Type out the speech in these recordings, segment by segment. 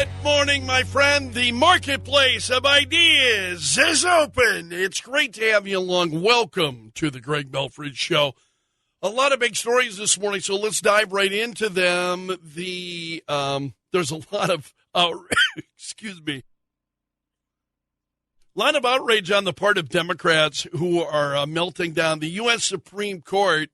Good morning, my friend. The marketplace of ideas is open. It's great to have you along. Welcome to the Greg Belfridge Show. A lot of big stories this morning, so let's dive right into them. There's a lot of excuse me. A lot of outrage on the part of Democrats who are melting down. The U.S. Supreme Court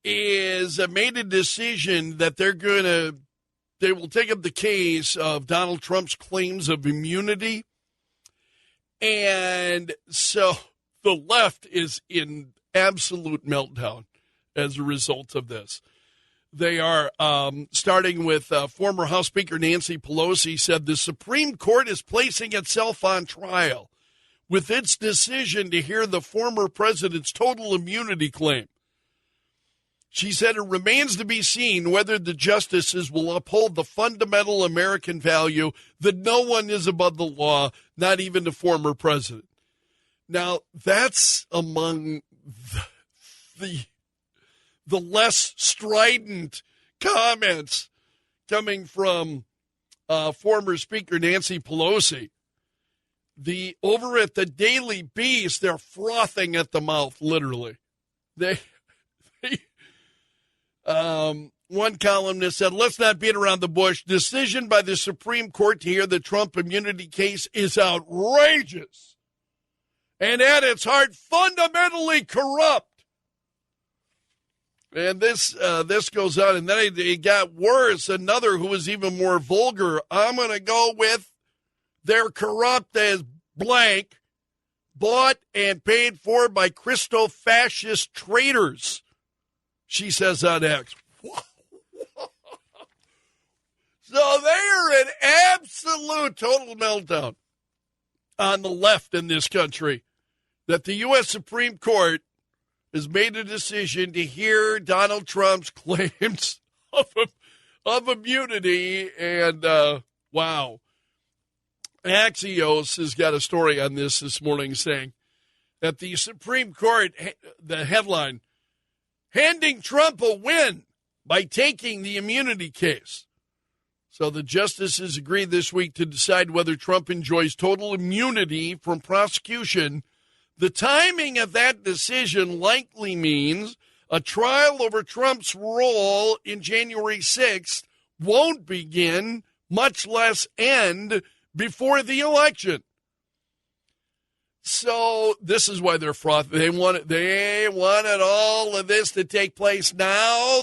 is made a decision that they will take up the case of Donald Trump's claims of immunity. And so the left is in absolute meltdown as a result of this. They are starting with former House Speaker Nancy Pelosi said the Supreme Court is placing itself on trial with its decision to hear the former president's total immunity claim. She said it remains to be seen whether the justices will uphold the fundamental American value that no one is above the law, not even the former president. Now, that's among the less strident comments coming from former Speaker Nancy Pelosi. Over at the Daily Beast, they're frothing at the mouth, literally. One columnist said, let's not beat around the bush. Decision by the Supreme Court to hear the Trump immunity case is outrageous and at its heart fundamentally corrupt. And this goes on, and then it got worse. Another who was even more vulgar. I'm going to go with they're corrupt as blank, bought and paid for by Christo-fascist traitors, she says on X. So they are in absolute total meltdown on the left in this country that the U.S. Supreme Court has made a decision to hear Donald Trump's claims of immunity. And, wow. Axios has got a story on this morning saying that the Supreme Court, the headline, handing Trump a win by taking the immunity case. So the justices agreed this week to decide whether Trump enjoys total immunity from prosecution. The timing of that decision likely means a trial over Trump's role in January 6th won't begin, much less end, before the election. So this is why they're fraught. They wanted all of this to take place now.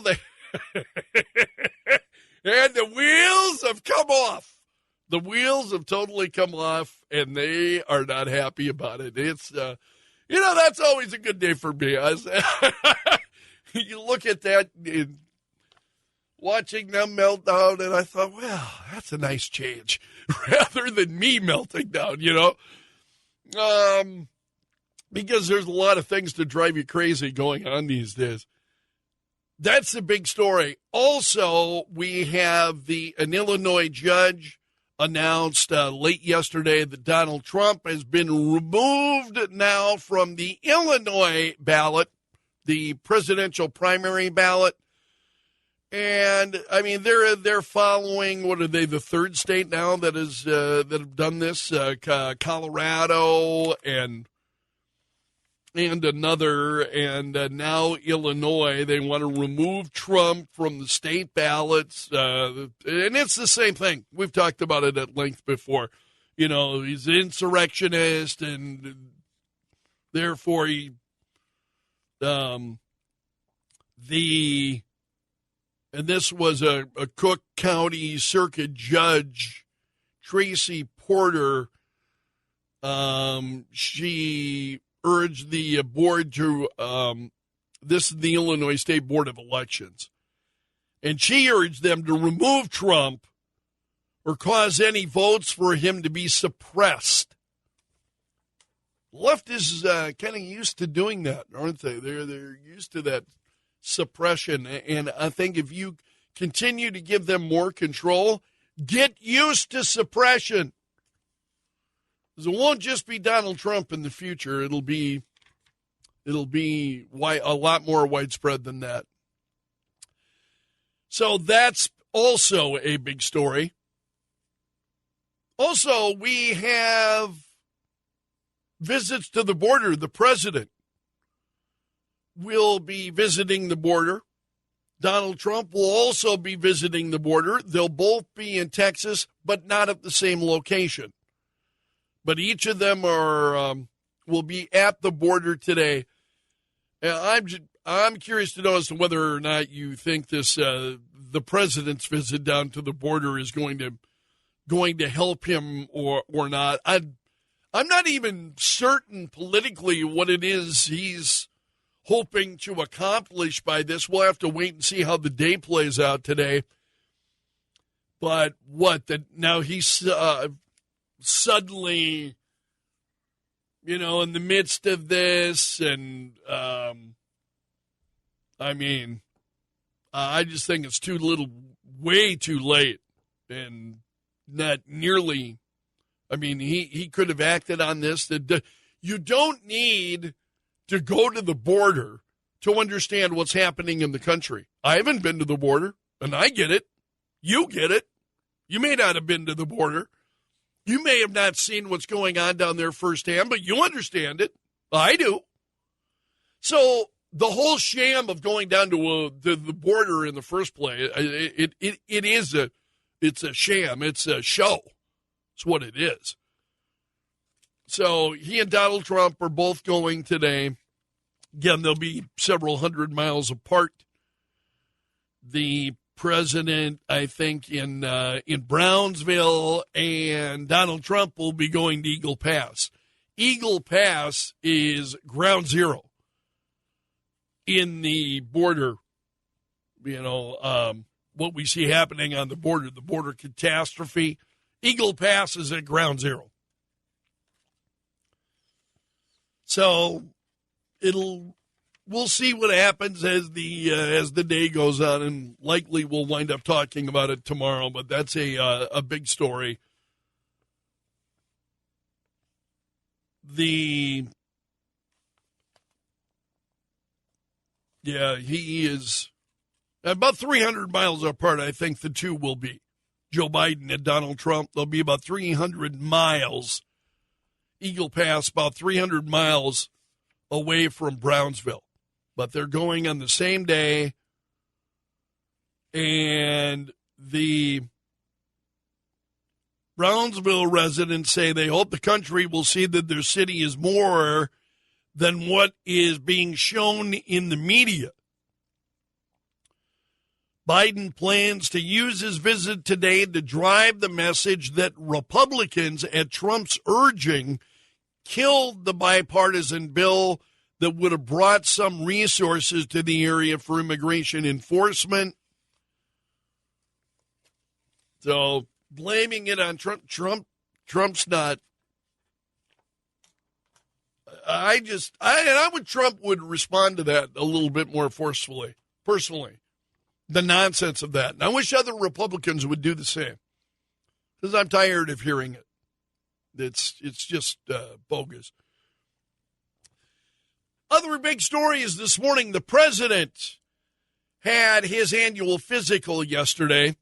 And the wheels have come off. The wheels have totally come off, and they are not happy about it. It's, that's always a good day for me. You look at that, watching them melt down, and I thought, well, that's a nice change, rather than me melting down, because there's a lot of things to drive you crazy going on these days. That's the big story. Also, we have an Illinois judge announced late yesterday that Donald Trump has been removed now from the Illinois ballot, the presidential primary ballot. And I mean, they're following. What are they? The third state now that have done this. Colorado and another, and now Illinois. They want to remove Trump from the state ballots, and it's the same thing. We've talked about it at length before. He's an insurrectionist, and therefore and this was a Cook County Circuit Judge, Tracy Porter. She urged the board to, this is the Illinois State Board of Elections, and she urged them to remove Trump or cause any votes for him to be suppressed. Left is kind of used to doing that, aren't they? They're used to that suppression, and I think if you continue to give them more control, get used to suppression. Because it won't just be Donald Trump in the future. It'll be a lot more widespread than that. So that's also a big story. Also, we have visits to the border. The president will be visiting the border. Donald Trump will also be visiting the border. They'll both be in Texas, but not at the same location. But each of them will be at the border today. I'm curious to know as to whether or not you think this the president's visit down to the border is going to help him or not. I'm not even certain politically what it is he's hoping to accomplish by this. We'll have to wait and see how the day plays out today. But now he's suddenly, in the midst of this, and I just think it's way too late, and not nearly. He could have acted on this. You don't need to go to the border to understand what's happening in the country. I haven't been to the border, and I get it. You get it. You may not have been to the border. You may have not seen what's going on down there firsthand, but you understand it. I do. So the whole sham of going down to the border in the first place, it's a sham. It's a show. It's what it is. So he and Donald Trump are both going today. Again, they'll be several hundred miles apart. The president, I think, in Brownsville, and Donald Trump will be going to Eagle Pass. Eagle Pass is ground zero in the border, what we see happening on the border catastrophe. Eagle Pass is at ground zero. So we'll see what happens as the day goes on, and likely we'll wind up talking about it tomorrow, but that's a big story. He is about 300 miles apart, I think the two will be. Joe Biden and Donald Trump, they'll be about 300 miles. Eagle Pass, about 300 miles away from Brownsville. But they're going on the same day, and the Brownsville residents say they hope the country will see that their city is more than what is being shown in the media. Biden plans to use his visit today to drive the message that Republicans, at Trump's urging, killed the bipartisan bill that would have brought some resources to the area for immigration enforcement. So blaming it on Trump's not. I would Trump would respond to that a little bit more forcefully, personally. The nonsense of that. And I wish other Republicans would do the same, because I'm tired of hearing it. It's just bogus. Other big stories this morning. The president had his annual physical yesterday,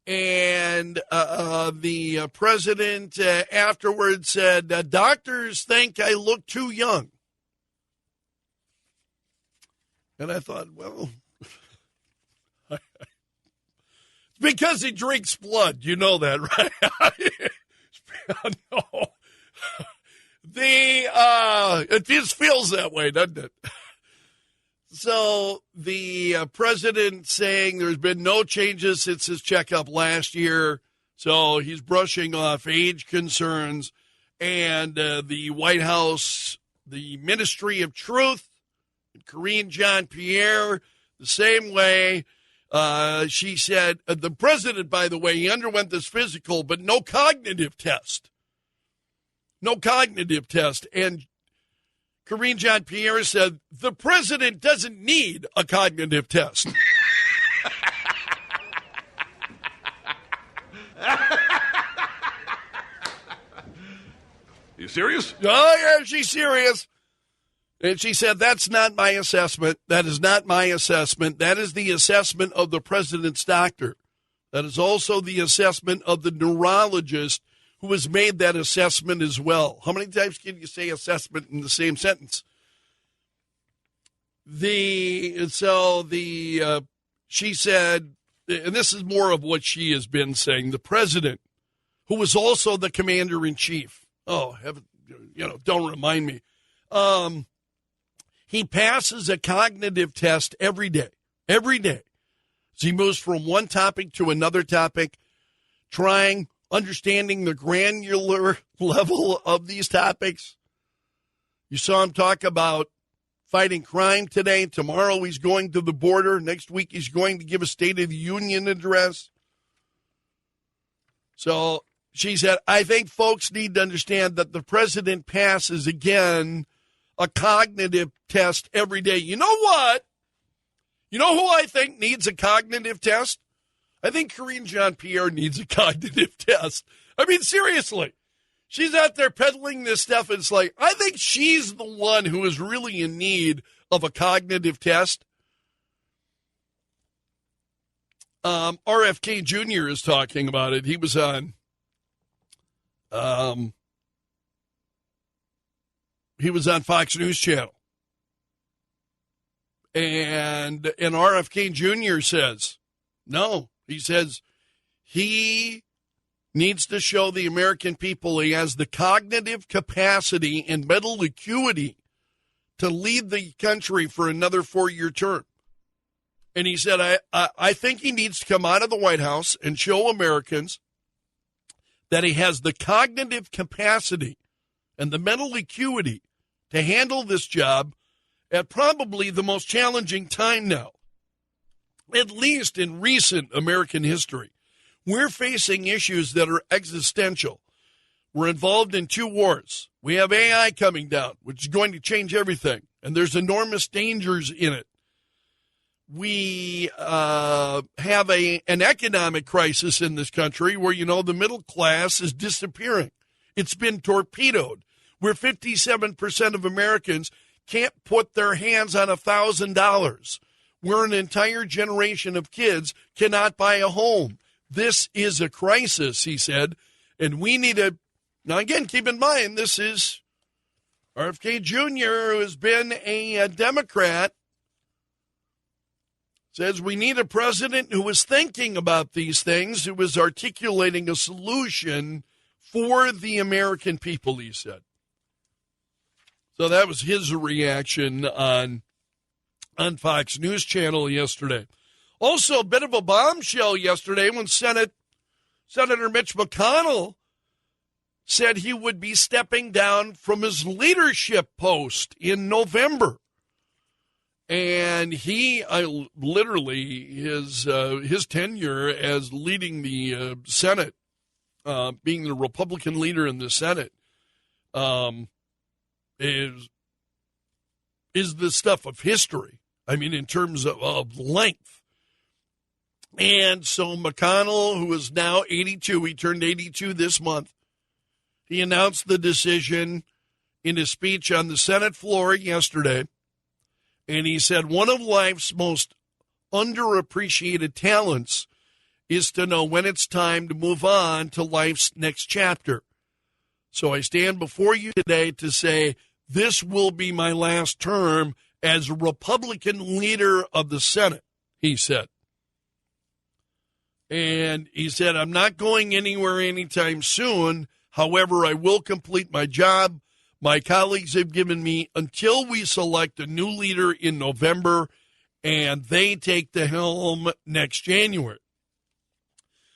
and the president afterwards said, doctors think I look too young. And I thought, well, it's because he drinks blood. You know that, right? No. It just feels that way, doesn't it? So the president saying there's been no changes since his checkup last year. So he's brushing off age concerns. And the White House, the Ministry of Truth, Karine Jean-Pierre, the same way. She said, the president, by the way, he underwent this physical, but no cognitive test. No cognitive test. And Karine Jean-Pierre said, the president doesn't need a cognitive test. You serious? Oh, yeah, she's serious. And she said, that's not my assessment. That is not my assessment. That is the assessment of the president's doctor. That is also the assessment of the neurologist who has made that assessment as well. How many times can you say assessment in the same sentence? She said, and this is more of what she has been saying, the president, who was also the commander-in-chief. Oh, heaven, don't remind me. He passes a cognitive test every day. So he moves from one topic to another topic, understanding the granular level of these topics. You saw him talk about fighting crime today. Tomorrow he's going to the border. Next week he's going to give a State of the Union address. So she said, I think folks need to understand that the president passes, again, a cognitive test every day. You know what? You know who I think needs a cognitive test? I think Karine Jean-Pierre needs a cognitive test. I mean, seriously. She's out there peddling this stuff, and it's like, I think she's the one who is really in need of a cognitive test. RFK Jr. is talking about it. He was on Fox News Channel. And RFK Jr. says, no, he says he needs to show the American people he has the cognitive capacity and mental acuity to lead the country for another 4-year term. And he said, I think he needs to come out of the White House and show Americans that he has the cognitive capacity and the mental acuity to handle this job at probably the most challenging time now, at least in recent American history. We're facing issues that are existential. We're involved in 2 wars. We have AI coming down, which is going to change everything, and there's enormous dangers in it. We have an economic crisis in this country where, the middle class is disappearing. It's been torpedoed, where 57% of Americans can't put their hands on $1,000, where an entire generation of kids cannot buy a home. This is a crisis, he said, and we need to, now again, keep in mind, this is RFK Jr., who has been a Democrat, says we need a president who is thinking about these things, who is articulating a solution for the American people, he said. So that was his reaction on Fox News Channel yesterday. Also, a bit of a bombshell yesterday when Senator Mitch McConnell said he would be stepping down from his leadership post in November. And his tenure as leading the Senate, being the Republican leader in the Senate, is the stuff of history. I mean, in terms of length. And so McConnell, who is now 82, he turned 82 this month, he announced the decision in his speech on the Senate floor yesterday. And he said one of life's most underappreciated talents is to know when it's time to move on to life's next chapter. So I stand before you today to say this will be my last term as Republican leader of the Senate, he said. And he said, I'm not going anywhere anytime soon. However, I will complete my job. My colleagues have given me until we select a new leader in November, and they take the helm next January.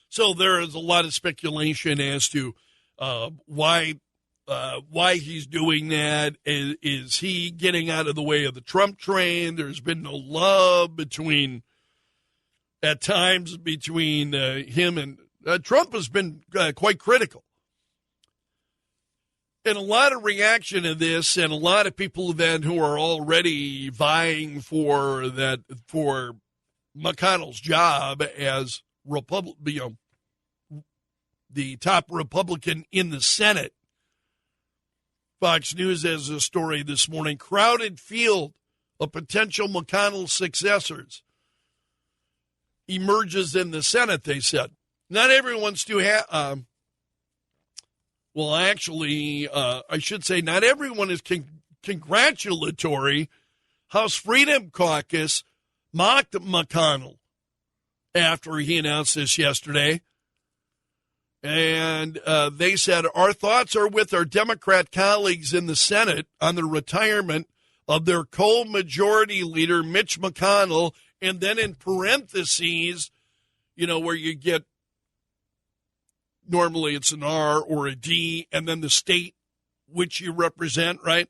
So there is a lot of speculation as to why he's doing that. Is he getting out of the way of the Trump train? There's been no love at times between him and Trump has been quite critical. And a lot of reaction to this, and a lot of people then who are already vying for McConnell's job as the top Republican in the Senate. Fox News has a story this morning, crowded field of potential McConnell successors. emerges in the Senate, they said. Not everyone's too well, actually, I should say not everyone is congratulatory. House Freedom Caucus mocked McConnell after he announced this yesterday. And they said, our thoughts are with our Democrat colleagues in the Senate on the retirement of their co-majority leader, Mitch McConnell, and then in parentheses, where you get, normally it's an R or a D, and then the state which you represent, right?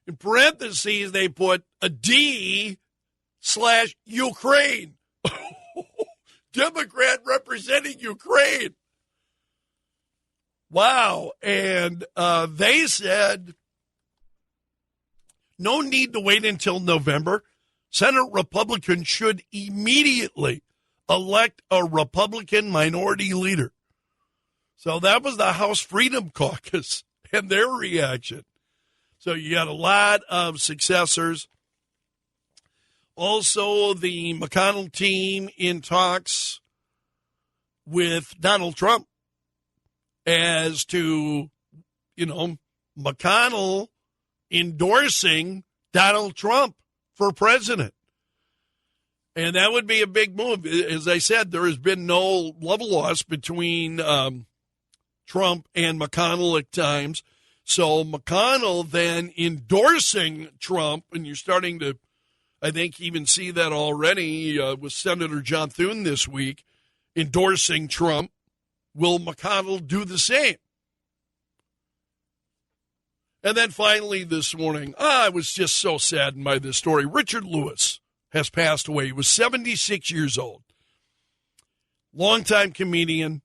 In parentheses, they put a D/Ukraine. Democrat representing Ukraine. Wow. And they said, no need to wait until November. Senate Republicans should immediately elect a Republican minority leader. So that was the House Freedom Caucus and their reaction. So you got a lot of successors. Also, the McConnell team in talks with Donald Trump as to, McConnell endorsing Donald Trump for president. And that would be a big move. As I said, there has been no love loss between Trump and McConnell at times. So McConnell then endorsing Trump, and you're starting to, I think, even see that already with Senator John Thune this week endorsing Trump. Will McConnell do the same? And then finally this morning, I was just so saddened by this story. Richard Lewis has passed away. He was 76 years old. Longtime comedian.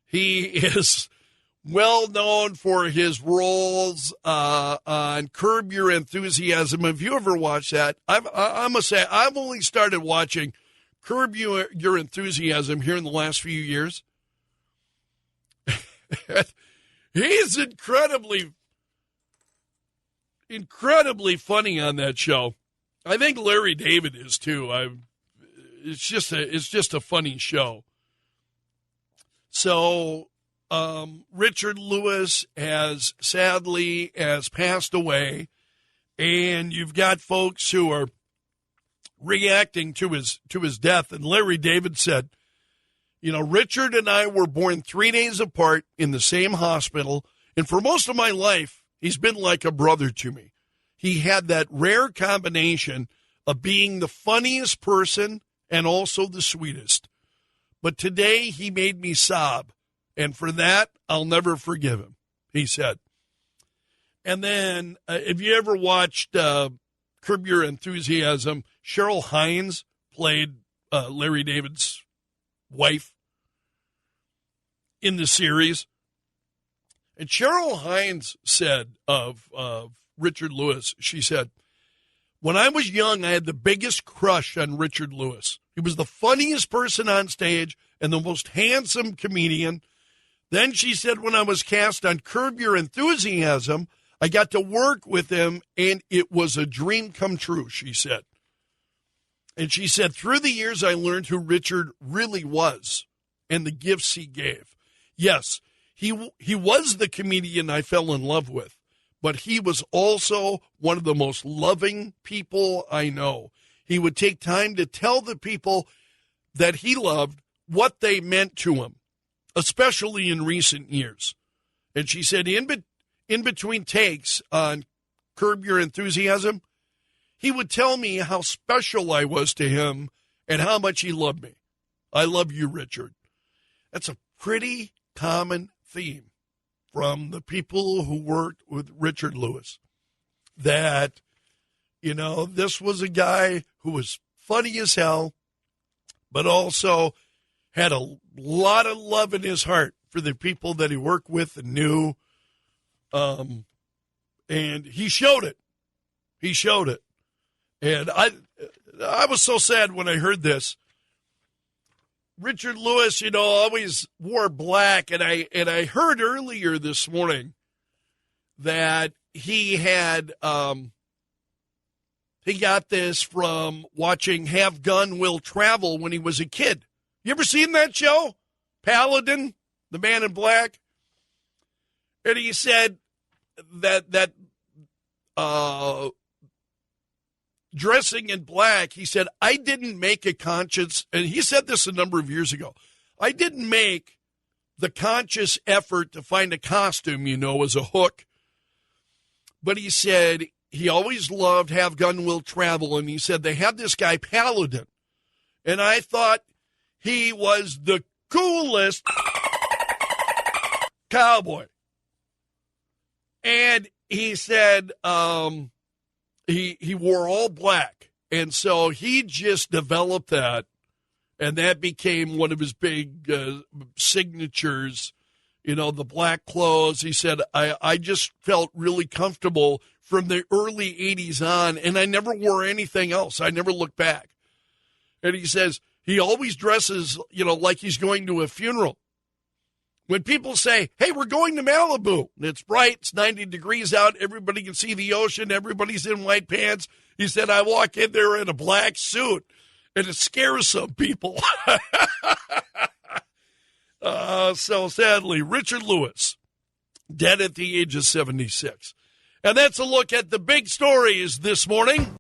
He is well known for his roles on Curb Your Enthusiasm. Have you ever watched that? I must say, I've only started watching Curb Your Enthusiasm here in the last few years. He's incredibly funny on that show. I think Larry David is too. It's just a funny show. So Richard Lewis has sadly passed away, and you've got folks who are reacting to his death. And Larry David said, Richard and I were born 3 days apart in the same hospital, and for most of my life, he's been like a brother to me. He had that rare combination of being the funniest person and also the sweetest. But today he made me sob, and for that, I'll never forgive him, he said. And then, have you ever watched Curb Your Enthusiasm? Cheryl Hines played Larry David's wife in the series. And Cheryl Hines said of Richard Lewis, she said, when I was young, I had the biggest crush on Richard Lewis. He was the funniest person on stage and the most handsome comedian. Then she said, when I was cast on Curb Your Enthusiasm, I got to work with him, and it was a dream come true, she said. And she said, through the years, I learned who Richard really was and the gifts he gave. Yes, he was the comedian I fell in love with, but he was also one of the most loving people I know. He would take time to tell the people that he loved what they meant to him, especially in recent years. And she said, in between takes on Curb Your Enthusiasm, he would tell me how special I was to him and how much he loved me. I love you, Richard. That's a pretty common theme from the people who worked with Richard Lewis. That, this was a guy who was funny as hell, but also had a lot of love in his heart for the people that he worked with and knew. And he showed it. He showed it. And I was so sad when I heard this. Richard Lewis, always wore black, and I heard earlier this morning that he had he got this from watching Have Gun Will Travel when he was a kid. You ever seen that show? Paladin, the Man in Black? And he said that dressing in black, he said, I didn't make a conscious, and he said this a number of years ago, I didn't make the conscious effort to find a costume, as a hook. But he said he always loved Have Gun Will Travel, and he said they had this guy, Paladin, and I thought he was the coolest cowboy. And he said he wore all black, and so he just developed that, and that became one of his big signatures, the black clothes. He said, I just felt really comfortable from the early 80s on, and I never wore anything else. I never looked back. And he says he always dresses, like he's going to a funeral. When people say, hey, we're going to Malibu, and it's bright, it's 90 degrees out, everybody can see the ocean, everybody's in white pants. He said, I walk in there in a black suit, and it scares some people. So sadly, Richard Lewis, dead at the age of 76. And that's a look at the big stories this morning.